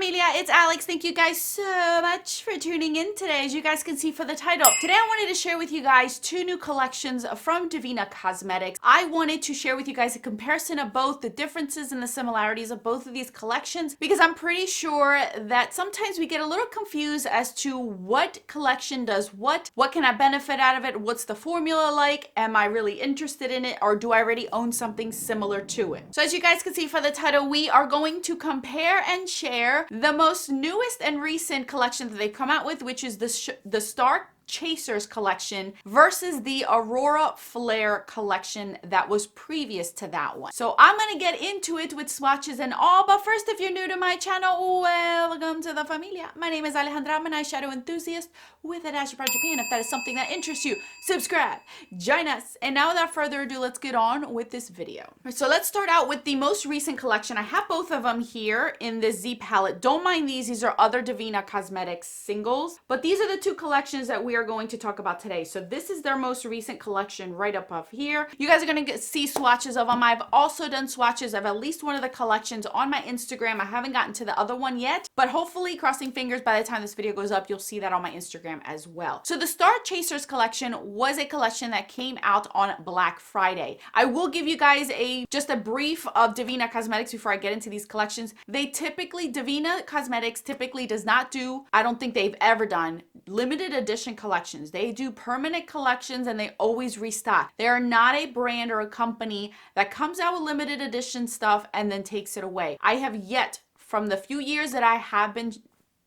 familia, it's Alex. Thank you guys so much for tuning in today. As you guys can see for the title, today I wanted to share with you guys two new collections from Devinah Cosmetics. I wanted to share with you guys a comparison of both the differences and the similarities of both of these collections, because I'm pretty sure that sometimes we get a little confused as to what collection does what can I benefit out of it, what's the formula like, am I really interested in it, or do I already own something similar to it? So as you guys can see for the title, we are going to compare and share the most newest and recent collection that they've come out with, which is the Star Chasers collection versus the Aurora Flare collection that was previous to that one. So I'm gonna get into it with swatches and all, but first, if you're new to my channel, welcome to the familia. My name is Alejandra. I'm an eyeshadow enthusiast with a dash of Proud Japan. If that is something that interests you, subscribe, join us. And now without further ado, let's get on with this video. So let's start out with the most recent collection. I have both of them here in this Z palette. Don't mind these are other Devinah Cosmetics singles, but these are the two collections that we are going to talk about today. So this is their most recent collection right up here. You guys are going to see swatches of them. I've also done swatches of at least one of the collections on my Instagram. I haven't gotten to the other one yet, but hopefully, crossing fingers, by the time this video goes up, you'll see that on my Instagram as well. So the Star Chasers collection was a collection that came out on Black Friday. I will give you guys just a brief of Devinah Cosmetics before I get into these collections. Devinah Cosmetics typically does not do, I don't think they've ever done, limited edition collections. They do permanent collections and they always restock. They are not a brand or a company that comes out with limited edition stuff and then takes it away. I have yet, from the few years that I have been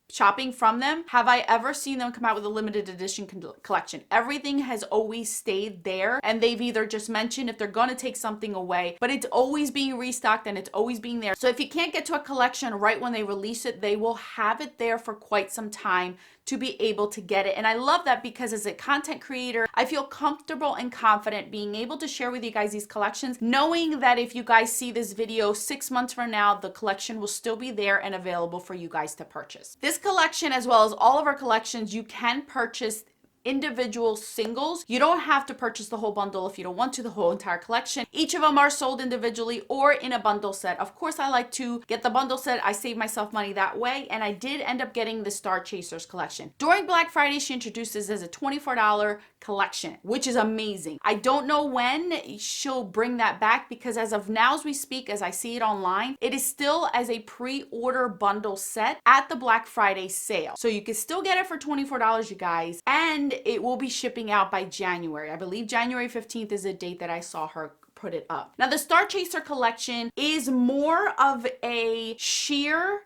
shopping from them, have I ever seen them come out with a limited edition collection. Everything has always stayed there, and they've either just mentioned if they're going to take something away, but it's always being restocked and it's always being there. So if you can't get to a collection right when they release it, they will have it there for quite some time to be able to get it. And I love that, because as a content creator, I feel comfortable and confident being able to share with you guys these collections, knowing that if you guys see this video 6 months from now, the collection will still be there and available for you guys to purchase. This collection, as well as all of our collections, you can purchase individual singles. You don't have to purchase the whole bundle if you don't want to, the whole entire collection. Each of them are sold individually or in a bundle set. Of course, I like to get the bundle set. I save myself money that way, and I did end up getting the Star Chasers collection. During Black Friday, she introduced this as a $24 collection, which is amazing. I don't know when she'll bring that back, because as of now, as we speak, as I see it online, it is still as a pre-order bundle set at the Black Friday sale. So you can still get it for $24, you guys, and it will be shipping out by January. I believe January 15th is the date that I saw her put it up. Now, the Star Chaser collection is more of a sheer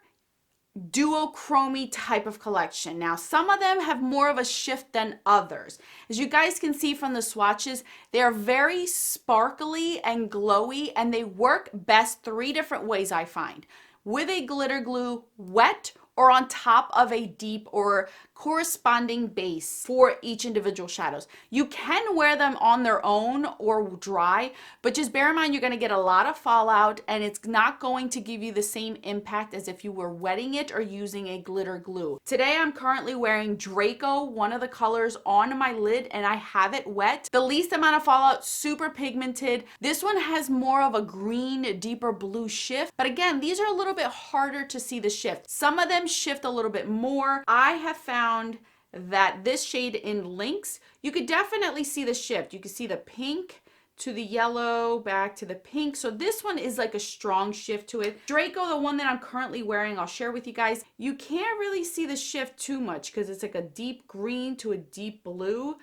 duochrome type of collection. Now, some of them have more of a shift than others. As you guys can see from the swatches, they are very sparkly and glowy, and they work best 3 different ways, I find: with a glitter glue, wet, or on top of a deep or corresponding base for each individual shadows. You can wear them on their own or dry, but just bear in mind you're gonna get a lot of fallout, and it's not going to give you the same impact as if you were wetting it or using a glitter glue. Today I'm currently wearing Draco, one of the colors, on my lid, and I have it wet. The least amount of fallout, super pigmented. This one has more of a green, deeper blue shift, but again, these are a little bit harder to see the shift. Some of them shift a little bit more. I have found that this shade in Lynx, you could definitely see the shift. You can see the pink to the yellow, back to the pink. So this one is like a strong shift to it. Draco, the one that I'm currently wearing, I'll share with you guys, you can't really see the shift too much because it's like a deep green to a deep blue.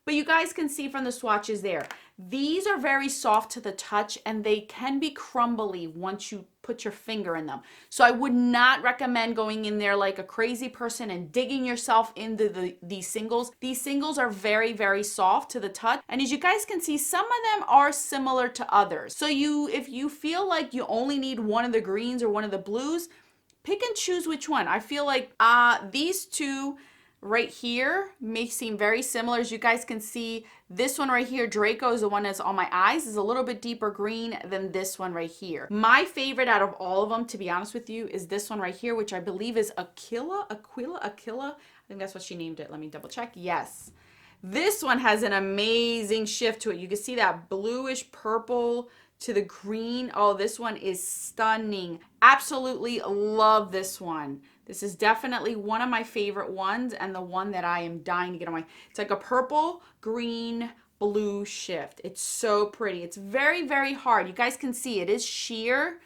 But you guys can see from the swatches there, these are very soft to the touch, and they can be crumbly once you put your finger in them. So I would not recommend going in there like a crazy person and digging yourself into these singles. These singles are very, very soft to the touch. And as you guys can see, some of them are similar to others. So if you feel like you only need one of the greens or one of the blues, pick and choose which one. I feel like these two right here may seem very similar. As you guys can see, this one right here, Draco, is the one that's on my eyes, is a little bit deeper green than this one right here. My favorite out of all of them, to be honest with you, is this one right here, which I believe is Aquila. I think that's what she named it. Let me double check. Yes. This one has an amazing shift to it. You can see that bluish purple to the green. Oh, this one is stunning. Absolutely love this one. This is definitely one of my favorite ones and the one that I am dying to get on my. It's like a purple, green, blue shift. It's so pretty. It's very, very hard. You guys can see it is sheer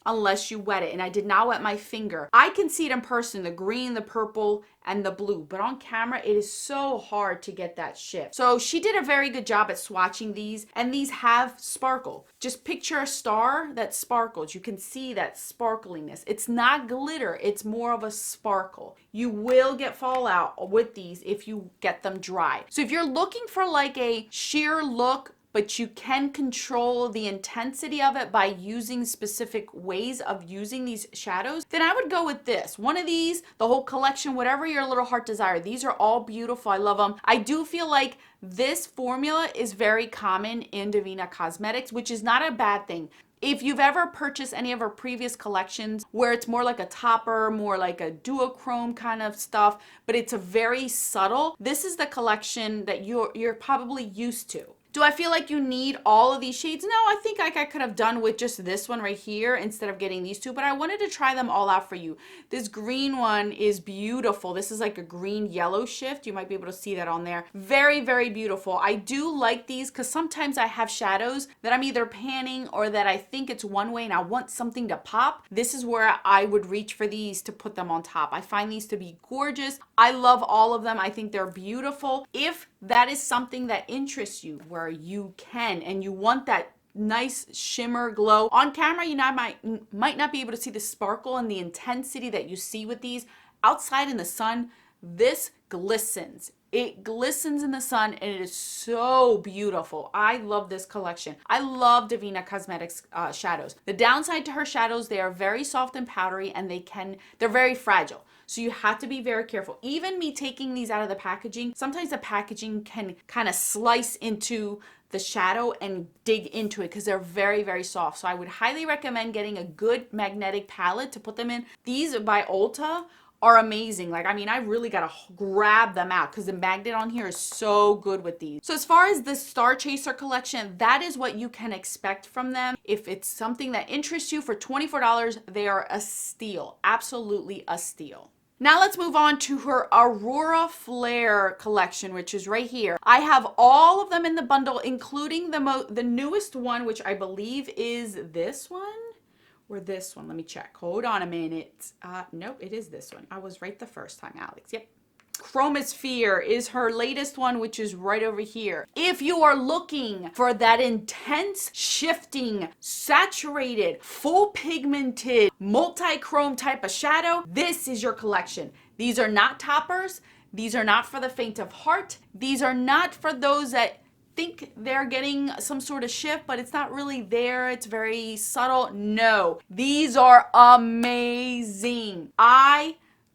unless you wet it. And I did not wet my finger. I can see it in person, the green, the purple, and the blue. But on camera, it is so hard to get that shift. So she did a very good job at swatching these. And these have sparkle. Just picture a star that sparkles. You can see that sparkliness. It's not glitter. It's more of a sparkle. You will get fallout with these if you get them dry. So if you're looking for like a sheer look, but you can control the intensity of it by using specific ways of using these shadows, then I would go with this. One of these, the whole collection, whatever your little heart desire. These are all beautiful. I love them. I do feel like this formula is very common in Devinah Cosmetics, which is not a bad thing. If you've ever purchased any of her previous collections where it's more like a topper, more like a duochrome kind of stuff, but it's a very subtle, this is the collection that you're probably used to. Do I feel like you need all of these shades? No, I think like I could have done with just this one right here instead of getting these two, but I wanted to try them all out for you. This green one is beautiful. This is like a green yellow shift. You might be able to see that on there. Very, very beautiful. I do like these because sometimes I have shadows that I'm either panning or that I think it's one way and I want something to pop. This is where I would reach for these to put them on top. I find these to be gorgeous. I love all of them. I think they're beautiful. If that is something that interests you, where you can and you want that nice shimmer glow on camera, you know, might not be able to see the sparkle and the intensity that you see with these outside in the sun. This glistens. It glistens in the sun and it is so beautiful. I love this collection. I love Devinah Cosmetics shadows. The downside to her shadows, they are very soft and powdery and they're very fragile. So you have to be very careful. Even me taking these out of the packaging, sometimes the packaging can kind of slice into the shadow and dig into it because they're very, very soft. So I would highly recommend getting a good magnetic palette to put them in. These by Ulta are amazing. Like, I mean, I really gotta grab them out because the magnet on here is so good with these. So as far as the Star Chaser collection, that is what you can expect from them. If it's something that interests you, for $24, they are a steal. Absolutely a steal. Now let's move on to her Aurora Flare collection, which is right here. I have all of them in the bundle, including the newest one, which I believe is this one or this one. Let me check. Hold on a minute. Nope, it is this one. I was right the first time, Alex. Yep. Chromosphere is her latest one, which is right over here. If you are looking for that intense, shifting, saturated, full pigmented, multi-chrome type of shadow, this is your collection. These are not toppers. These are not for the faint of heart. These are not for those that think they're getting some sort of shift, but it's not really there. It's very subtle. No, these are amazing.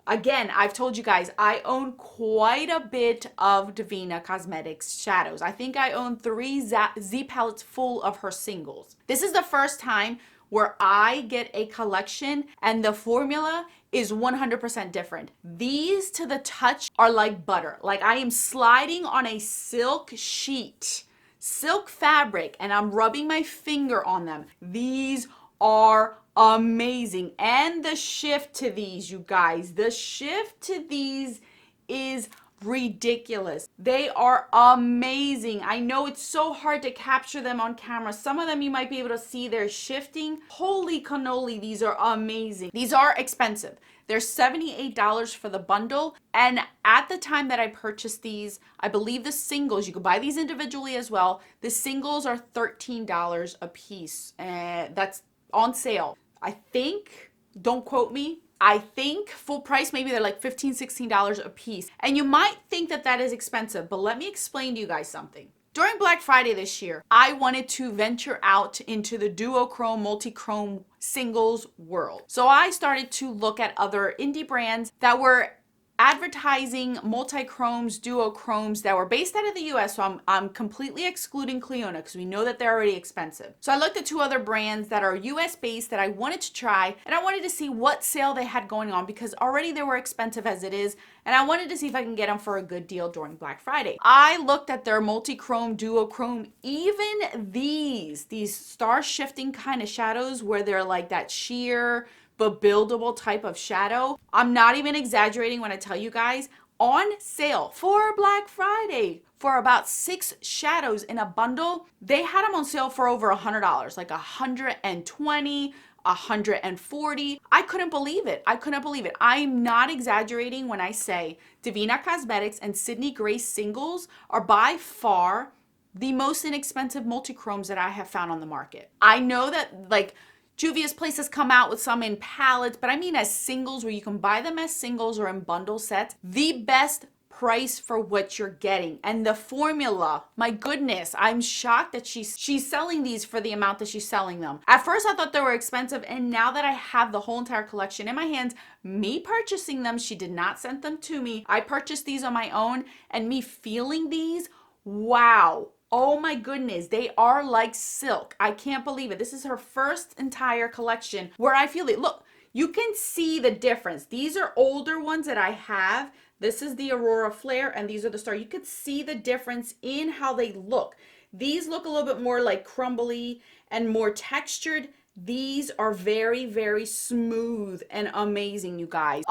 Again, I've told you guys, I own quite a bit of Devinah Cosmetics shadows. I think I own 3 Z palettes full of her singles. This is the first time where I get a collection and the formula is 100% different. These to the touch are like butter. Like I am sliding on a silk sheet, silk fabric, and I'm rubbing my finger on them. These are amazing. And the shift to these, you guys, the shift to these is ridiculous. They are amazing. I know it's so hard to capture them on camera. Some of them you might be able to see they're shifting. Holy cannoli, these are amazing. These are expensive. They're $78 for the bundle. And at the time that I purchased these, I believe the singles, you could buy these individually as well. The singles are $13 a piece. That's on sale. I think, don't quote me, I think full price, maybe they're like $15, $16 a piece. And you might think that that is expensive, but let me explain to you guys something. During Black Friday this year, I wanted to venture out into the duochrome, multi-chrome singles world. So I started to look at other indie brands that were advertising multi-chromes, duochromes that were based out of the US. So I'm completely excluding Cleona because we know that they're already expensive. So I looked at two other brands that are US based that I wanted to try, and I wanted to see what sale they had going on because already they were expensive as it is, and I wanted to see if I can get them for a good deal during Black Friday. I looked at their multi-chrome, duochrome, even these star shifting kind of shadows where they're like that sheer but buildable type of shadow. I'm not even exaggerating when I tell you guys, on sale for Black Friday for about 6 shadows in a bundle. They had them on sale for over $100, like $120, $140. I couldn't believe it. I couldn't believe it. I'm not exaggerating when I say Devinah Cosmetics and Sydney Grace singles are by far the most inexpensive multi-chromes that I have found on the market. I know that like Juvia's Place has come out with some in palettes, but I mean as singles where you can buy them as singles or in bundle sets. The best price for what you're getting. And the formula, my goodness, I'm shocked that she's selling these for the amount that she's selling them. At first I thought they were expensive, and now that I have the whole entire collection in my hands, me purchasing them, she did not send them to me. I purchased these on my own, and me feeling these, wow. Oh my goodness, they are like silk. I can't believe it. This is her first entire collection where I feel it. Look, you can see the difference. These are older ones that I have. This is the Aurora Flare, and these are the Star. You could see the difference in how they look. These look a little bit more like crumbly and more textured. These are very, very smooth and amazing, you guys.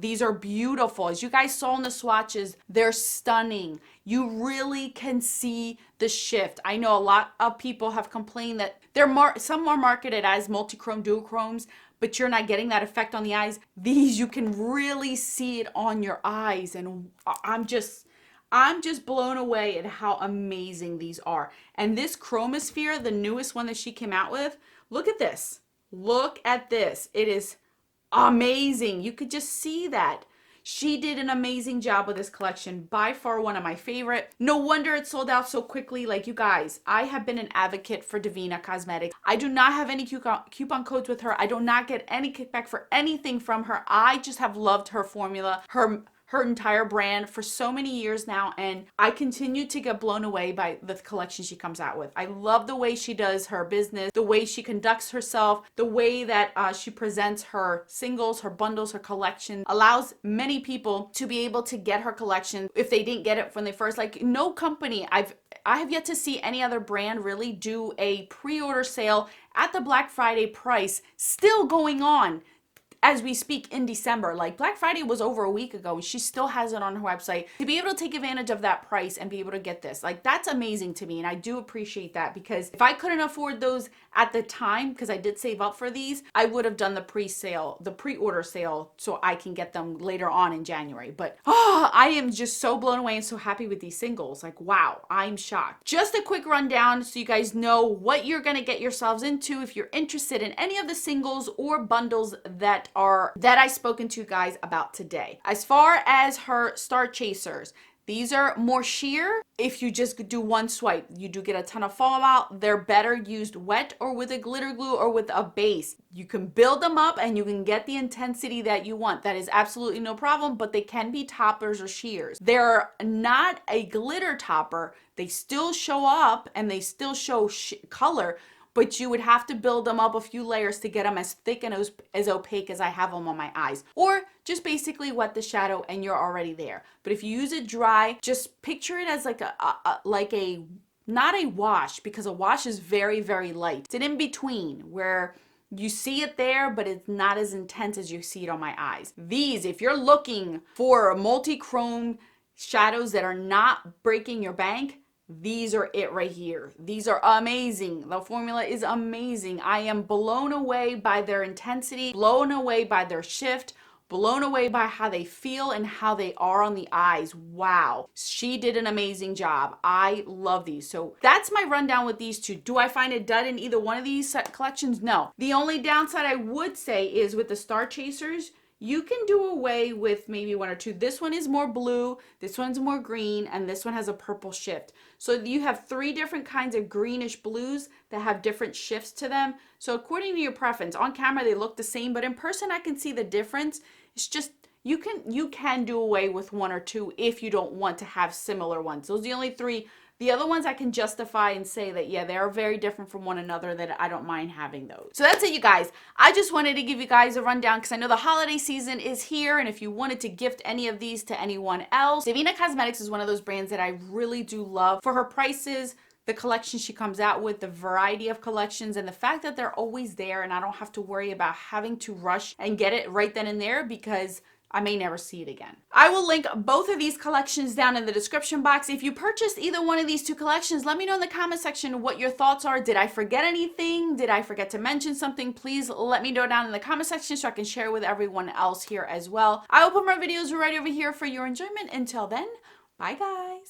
These are beautiful. As you guys saw in the swatches, they're stunning. You really can see the shift. I know a lot of people have complained that some are marketed as multi-chrome, duochromes, but you're not getting that effect on the eyes. These, you can really see it on your eyes, and I'm just blown away at how amazing these are. And this Chromosphere, the newest one that she came out with, look at this. Look at this. It is amazing. You could just see that. She did an amazing job with this collection. By far one of my favorite. No wonder it sold out so quickly. Like, you guys, I have been an advocate for Devinah Cosmetics. I do not have any coupon codes with her. I do not get any kickback for anything from her. I just have loved her formula, her entire brand for so many years now, and I continue to get blown away by the collection she comes out with. I love the way she does her business, the way she conducts herself, the way that she presents her singles, her bundles, her collection, allows many people to be able to get her collection if they didn't get it when they first. Like, no company, I have yet to see any other brand really do a pre-order sale at the Black Friday price still going on as we speak in December. Like, Black Friday was over a week ago and she still has it on her website. To be able to take advantage of that price and be able to get this, like, that's amazing to me, and I do appreciate that, because if I couldn't afford those at the time, because I did save up for these, I would have done the pre-order sale so I can get them later on in January. But I am just so blown away and so happy with these singles. Like, wow, I'm shocked. Just a quick rundown so you guys know what you're gonna get yourselves into if you're interested in any of the singles or bundles that I've spoken to you guys about today. As far as her Star Chasers, these are more sheer. If you just do one swipe, you do get a ton of fallout. They're better used wet or with a glitter glue or with a base. You can build them up and you can get the intensity that you want. That is absolutely no problem, but they can be toppers or sheers. They're not a glitter topper. They still show up and they still show color, but you would have to build them up a few layers to get them as thick and as opaque as I have them on my eyes. Or just basically wet the shadow and you're already there. But if you use it dry, just picture it as like not a wash, because a wash is very, very light. It's an in-between where you see it there, but it's not as intense as you see it on my eyes. These, if you're looking for multi-chrome shadows that are not breaking your bank, these are it right here. These are amazing. The formula is amazing. I am blown away by their intensity, blown away by their shift, blown away by how they feel and how they are on the eyes. Wow. She did an amazing job. I love these. So that's my rundown with these two. Do I find a dud in either one of these set collections? No. The only downside I would say is with the Star Chasers, you can do away with maybe one or two. This one is more blue, this one's more green, and this one has a purple shift. So you have 3 different kinds of greenish blues that have different shifts to them. So according to your preference, on camera they look the same, but in person I can see the difference. It's just, you can do away with one or two if you don't want to have similar ones. Those are the only three. The other ones I can justify and say that, yeah, they are very different from one another, that I don't mind having those. So that's it, you guys. I just wanted to give you guys a rundown because I know the holiday season is here, and if you wanted to gift any of these to anyone else, Devinah Cosmetics is one of those brands that I really do love for her prices, the collection she comes out with, the variety of collections, and the fact that they're always there and I don't have to worry about having to rush and get it right then and there because I may never see it again. I will link both of these collections down in the description box. If you purchased either one of these two collections, let me know in the comment section what your thoughts are. Did I forget anything? Did I forget to mention something? Please let me know down in the comment section so I can share with everyone else here as well. I will put more videos right over here for your enjoyment. Until then, bye guys.